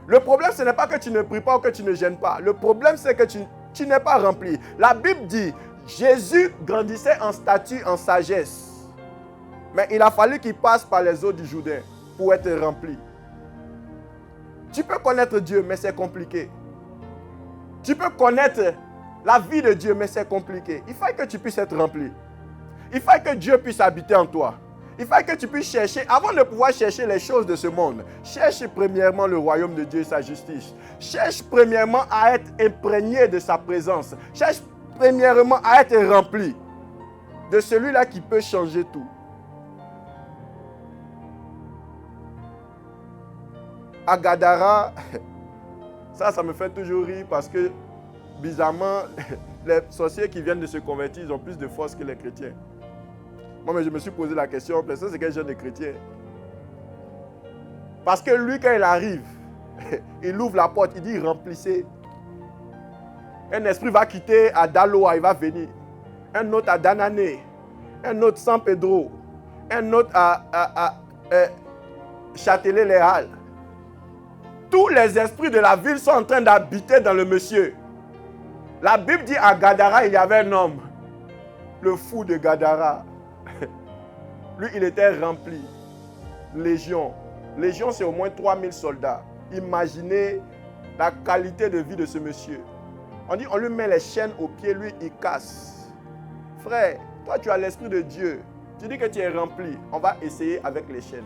Le problème, ce n'est pas que tu ne pries pas ou que tu ne gênes pas. Le problème, c'est que tu n'es pas rempli. La Bible dit, Jésus grandissait en stature, en sagesse. Mais il a fallu qu'il passe par les eaux du Jourdain pour être rempli. Tu peux connaître Dieu, mais c'est compliqué. Tu peux connaître la vie de Dieu, mais c'est compliqué. Il faut que tu puisses être rempli. Il faut que Dieu puisse habiter en toi. Il faut que tu puisses chercher, avant de pouvoir chercher les choses de ce monde, cherche premièrement le royaume de Dieu et sa justice. Cherche premièrement à être imprégné de sa présence. Cherche premièrement à être rempli de celui-là qui peut changer tout. À Gadara, ça me fait toujours rire parce que, bizarrement, les sorciers qui viennent de se convertir, ils ont plus de force que les chrétiens. Moi, je me suis posé la question, ça c'est quel genre de chrétien? Parce que lui, quand il arrive, il ouvre la porte, il dit remplissez. Un esprit va quitter à Daloa, il va venir. Un autre à Danané, un autre San Pedro, un autre à Châtelet-les-Halles. Tous les esprits de la ville sont en train d'habiter dans le monsieur. La Bible dit à Gadara, il y avait un homme, le fou de Gadara. Lui, il était rempli. Légion. Légion, c'est au moins 3000 soldats. Imaginez la qualité de vie de ce monsieur. On dit, on lui met les chaînes aux pieds, lui, il casse. Frère, toi, tu as l'esprit de Dieu. Tu dis que tu es rempli. On va essayer avec les chaînes.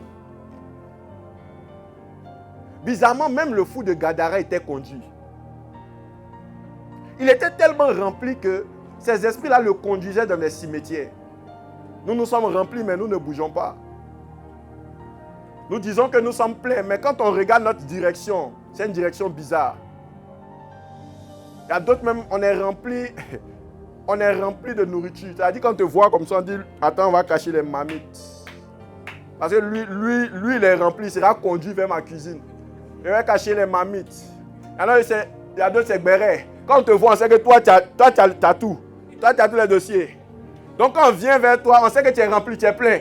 Bizarrement, même le fou de Gadara était conduit. Il était tellement rempli que ces esprits-là le conduisaient dans les cimetières. Nous sommes remplis, mais nous ne bougeons pas. Nous disons que nous sommes pleins, mais quand on regarde notre direction, c'est une direction bizarre. Il y a d'autres même, on est rempli de nourriture. C'est-à-dire quand on te voit comme ça, on dit, attends, on va cacher les marmites. Parce que lui, il est rempli, il sera conduit vers ma cuisine. Il va cacher les marmites. Alors, il y a d'autres, c'est béret. Quand on te voit, on sait que toi, tu as tout. Toi, tu as tous les dossiers. Donc, quand on vient vers toi, on sait que tu es rempli, tu es plein.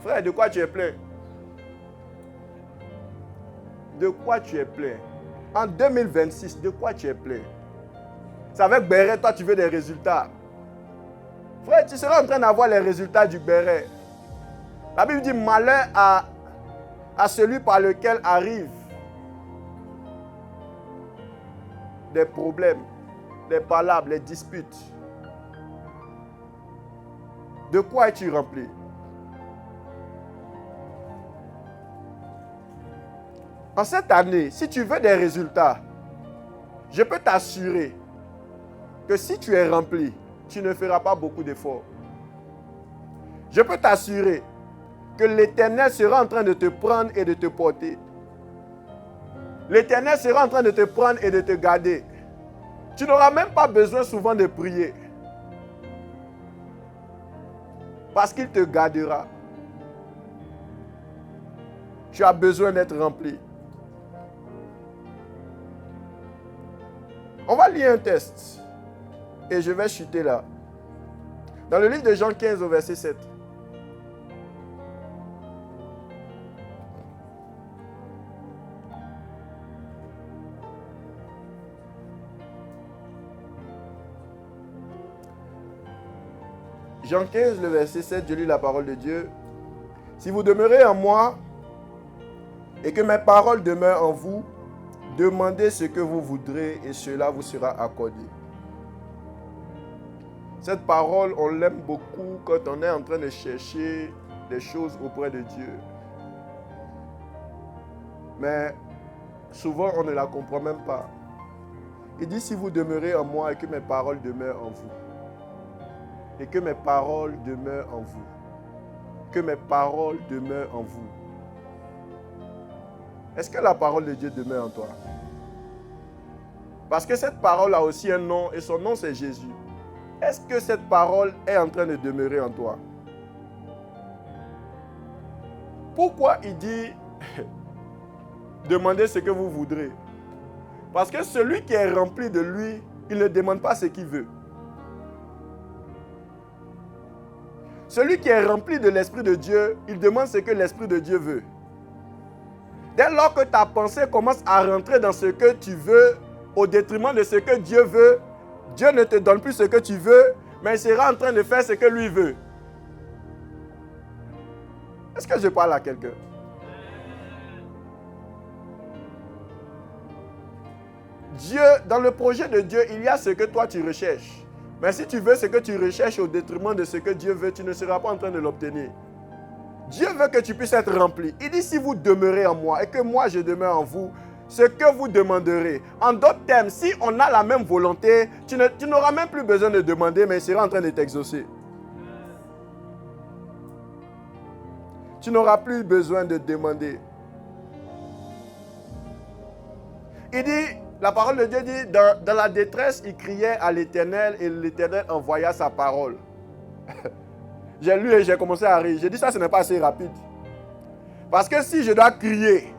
Frère, de quoi tu es plein? De quoi tu es plein? En 2026, de quoi tu es plein? C'est avec béret, toi, tu veux des résultats. Frère, tu seras en train d'avoir les résultats du béret. La Bible dit, malheur à celui par lequel arrivent des problèmes, des palabres, les disputes. De quoi es-tu rempli? En cette année, si tu veux des résultats, je peux t'assurer que si tu es rempli, tu ne feras pas beaucoup d'efforts. Je peux t'assurer que l'Éternel sera en train de te prendre et de te porter. L'Éternel sera en train de te prendre et de te garder. Tu n'auras même pas besoin souvent de prier. Parce qu'il te gardera. Tu as besoin d'être rempli. On va lire un texte. Et je vais chuter là. Dans le livre de Jean 15 au verset 7. Jean 15, le verset 7, je lis la parole de Dieu. Si vous demeurez en moi et que mes paroles demeurent en vous, demandez ce que vous voudrez et cela vous sera accordé. Cette parole, on l'aime beaucoup quand on est en train de chercher des choses auprès de Dieu. Mais souvent, on ne la comprend même pas. Il dit, si vous demeurez en moi et que mes paroles demeurent en vous. Et que mes paroles demeurent en vous. Que mes paroles demeurent en vous. Est-ce que la parole de Dieu demeure en toi? Parce que cette parole a aussi un nom et son nom c'est Jésus. Est-ce que cette parole est en train de demeurer en toi? Pourquoi il dit demandez ce que vous voudrez? Parce que celui qui est rempli de lui, il ne demande pas ce qu'il veut. Celui qui est rempli de l'Esprit de Dieu, il demande ce que l'Esprit de Dieu veut. Dès lors que ta pensée commence à rentrer dans ce que tu veux, au détriment de ce que Dieu veut, Dieu ne te donne plus ce que tu veux, mais il sera en train de faire ce que lui veut. Est-ce que je parle à quelqu'un? Dieu, dans le projet de Dieu, il y a ce que toi tu recherches. Mais si tu veux ce que tu recherches au détriment de ce que Dieu veut, tu ne seras pas en train de l'obtenir. Dieu veut que tu puisses être rempli. Il dit, si vous demeurez en moi et que moi je demeure en vous, ce que vous demanderez. En d'autres termes, si on a la même volonté, tu n'auras même plus besoin de demander, mais il sera en train de t'exaucer. Tu n'auras plus besoin de demander. Il dit, la parole de Dieu dit, dans la détresse, il criait à l'Éternel et l'Éternel envoya sa parole. J'ai lu et j'ai commencé à rire. J'ai dit, ça, ce n'est pas assez rapide. Parce que si je dois crier,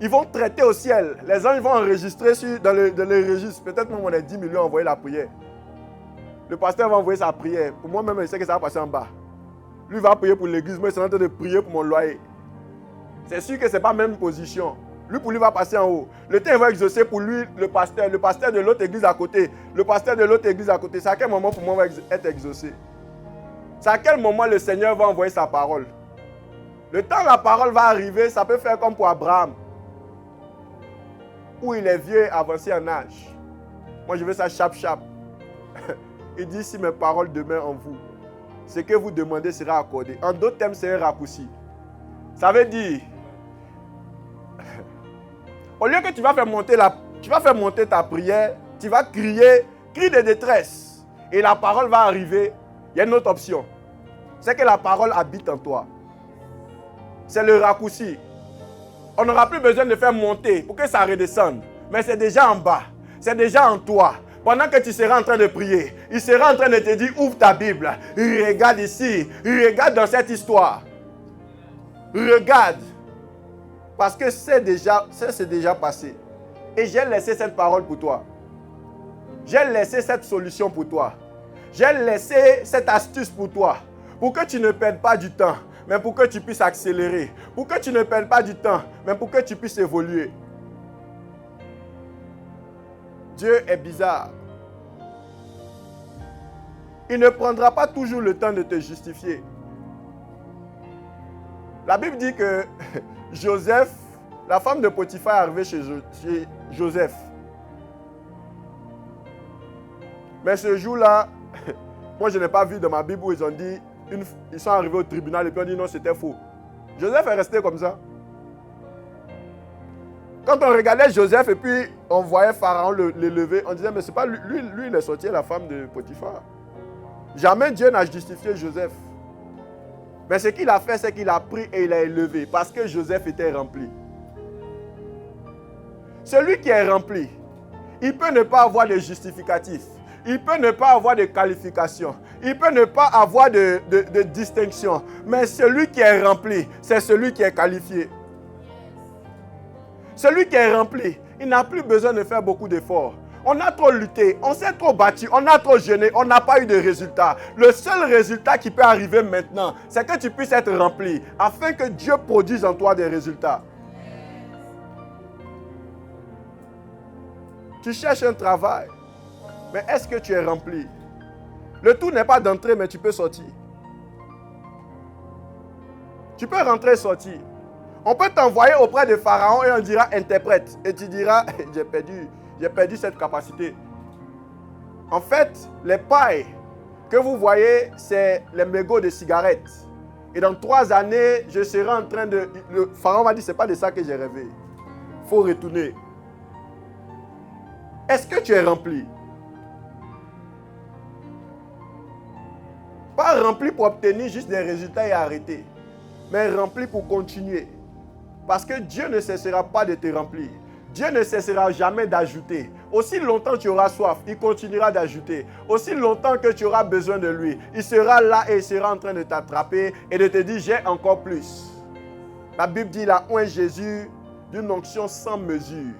ils vont traiter au ciel. Les anges vont enregistrer dans les registres. Peut-être même on est 10 millions à envoyer la prière. Le pasteur va envoyer sa prière. Pour moi-même, il sait que ça va passer en bas. Lui va prier pour l'église. Moi, je suis en train de prier pour mon loyer. C'est sûr que ce n'est pas la même position. Lui, pour lui, va passer en haut. Le temps, il va exaucer pour lui, le pasteur de l'autre église à côté. Le pasteur de l'autre église à côté. C'est à quel moment pour moi va être exaucé? C'est à quel moment le Seigneur va envoyer sa parole? Le temps où la parole va arriver, ça peut faire comme pour Abraham. Où il est vieux et avancé en âge. Moi, je veux ça chap. Il dit, si mes paroles demeurent en vous, ce que vous demandez sera accordé. En d'autres termes, c'est un raccourci. Ça veut dire, au lieu que tu vas faire monter ta prière, tu vas crier, cri de détresse. Et la parole va arriver. Il y a une autre option. C'est que la parole habite en toi. C'est le raccourci. On n'aura plus besoin de faire monter pour que ça redescende. Mais c'est déjà en bas. C'est déjà en toi. Pendant que tu seras en train de prier, il sera en train de te dire, ouvre ta Bible. Regarde ici. Regarde dans cette histoire. Regarde. Parce que c'est déjà passé. Et j'ai laissé cette parole pour toi. J'ai laissé cette solution pour toi. J'ai laissé cette astuce pour toi. Pour que tu ne perdes pas du temps, mais pour que tu puisses accélérer. Pour que tu ne perdes pas du temps, mais pour que tu puisses évoluer. Dieu est bizarre. Il ne prendra pas toujours le temps de te justifier. La Bible dit que Joseph, la femme de Potiphar est arrivée chez Joseph. Mais ce jour-là, moi je n'ai pas vu dans ma Bible où ils ont dit, ils sont arrivés au tribunal et puis on dit non, c'était faux. Joseph est resté comme ça. Quand on regardait Joseph et puis on voyait Pharaon le lever, on disait mais c'est pas lui, il est sorti la femme de Potiphar. Jamais Dieu n'a justifié Joseph. Mais ce qu'il a fait, c'est qu'il a pris et il a élevé parce que Joseph était rempli. Celui qui est rempli, il peut ne pas avoir de justificatif. Il peut ne pas avoir de qualification. Il peut ne pas avoir de distinction. Mais celui qui est rempli, c'est celui qui est qualifié. Celui qui est rempli, il n'a plus besoin de faire beaucoup d'efforts. On a trop lutté, on s'est trop battu, on a trop jeûné, on n'a pas eu de résultat. Le seul résultat qui peut arriver maintenant, c'est que tu puisses être rempli, afin que Dieu produise en toi des résultats. Tu cherches un travail, mais est-ce que tu es rempli? Le tout n'est pas d'entrer, mais tu peux sortir. Tu peux rentrer et sortir. On peut t'envoyer auprès de Pharaon et on dira interprète. Et tu diras, j'ai perdu cette capacité. En fait, les pailles que vous voyez, c'est les mégots de cigarettes. Et dans 3 années, je serai en train de... Le Pharaon m'a dit, ce n'est pas de ça que j'ai rêvé. Il faut retourner. Est-ce que tu es rempli? Pas rempli pour obtenir juste des résultats et arrêter. Mais rempli pour continuer. Parce que Dieu ne cessera pas de te remplir. Dieu ne cessera jamais d'ajouter. Aussi longtemps que tu auras soif, il continuera d'ajouter. Aussi longtemps que tu auras besoin de lui, il sera là et il sera en train de t'attraper et de te dire, j'ai encore plus. La Bible dit, il a oint Jésus d'une onction sans mesure.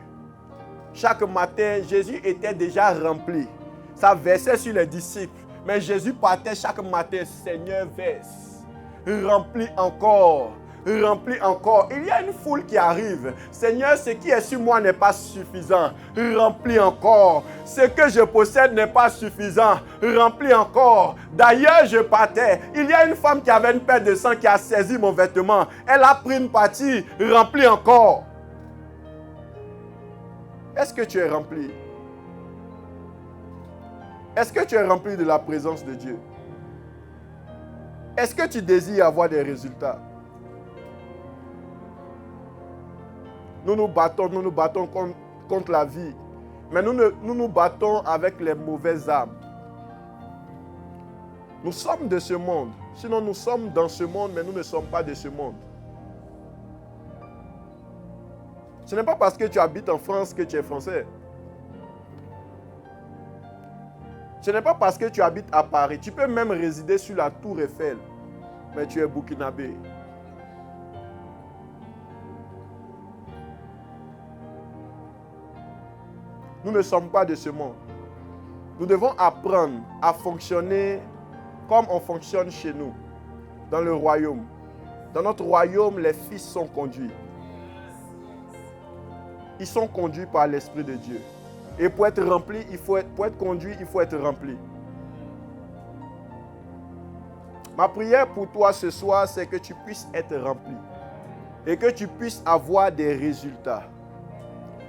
Chaque matin, Jésus était déjà rempli. Ça versait sur les disciples. Mais Jésus partait chaque matin, Seigneur, verse. Remplis encore. Remplis encore. Il y a une foule qui arrive. Seigneur, ce qui est sur moi n'est pas suffisant. Remplis encore. Ce que je possède n'est pas suffisant. Remplis encore. D'ailleurs, je partais. Il y a une femme qui avait une perte de sang qui a saisi mon vêtement. Elle a pris une partie. Remplis encore. Est-ce que tu es rempli? Est-ce que tu es rempli de la présence de Dieu? Est-ce que tu désires avoir des résultats? Nous nous battons contre la vie. Mais nous nous battons avec les mauvaises âmes. Nous sommes de ce monde. Sinon, nous sommes dans ce monde, mais nous ne sommes pas de ce monde. Ce n'est pas parce que tu habites en France que tu es français. Ce n'est pas parce que tu habites à Paris. Tu peux même résider sur la tour Eiffel, mais tu es burkinabé. Nous ne sommes pas de ce monde. Nous devons apprendre à fonctionner comme on fonctionne chez nous, dans le royaume. Dans notre royaume, les fils sont conduits. Ils sont conduits par l'Esprit de Dieu. Et pour être rempli, pour être conduit, il faut être rempli. Ma prière pour toi ce soir, c'est que tu puisses être rempli. Et que tu puisses avoir des résultats.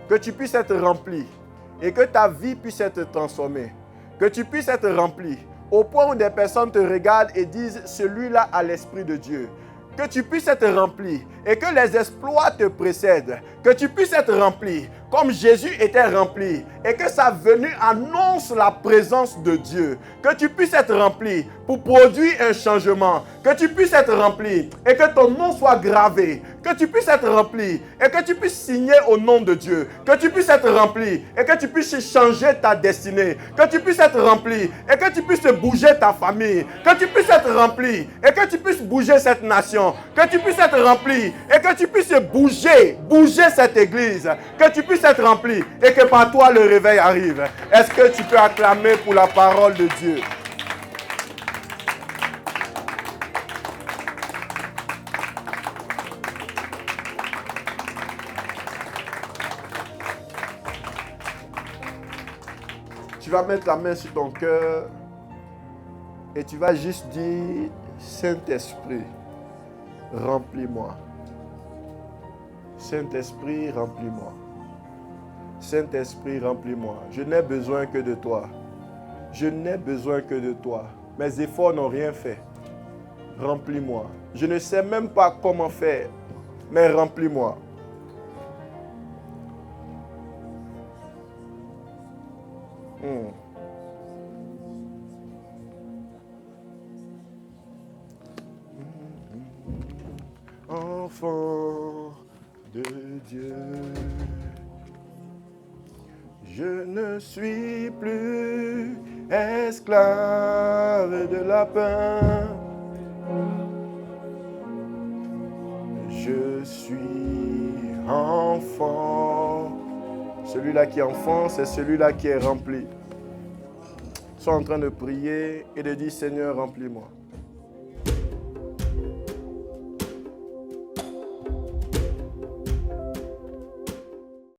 Que tu puisses être rempli. Et que ta vie puisse être transformée. Que tu puisses être rempli. Au point où des personnes te regardent et disent, celui-là a l'Esprit de Dieu. Que tu puisses être rempli et que les exploits te précèdent. Que tu puisses être rempli comme Jésus était rempli et que sa venue annonce la présence de Dieu. Que tu puisses être rempli pour produire un changement. Que tu puisses être rempli et que ton nom soit gravé. Que tu puisses être rempli et que tu puisses signer au nom de Dieu. Que tu puisses être rempli et que tu puisses changer ta destinée. Que tu puisses être rempli et que tu puisses bouger ta famille. Que tu puisses être rempli et que tu puisses bouger cette nation. Que tu puisses être rempli et que tu puisses bouger cette église. Que tu puisses être rempli et que par toi le réveil arrive. Est-ce que tu peux acclamer pour la parole de Dieu? Tu vas mettre la main sur ton cœur et tu vas juste dire, Saint-Esprit, remplis-moi. Saint-Esprit, remplis-moi. Saint-Esprit, remplis-moi. Je n'ai besoin que de toi. Je n'ai besoin que de toi. Mes efforts n'ont rien fait. Remplis-moi. Je ne sais même pas comment faire, mais remplis-moi. Enfant de Dieu, je ne suis plus esclave de la peur. Je suis enfant. Celui-là qui est enfant, c'est celui-là qui est rempli. Sois en train de prier et de dire, Seigneur, remplis-moi.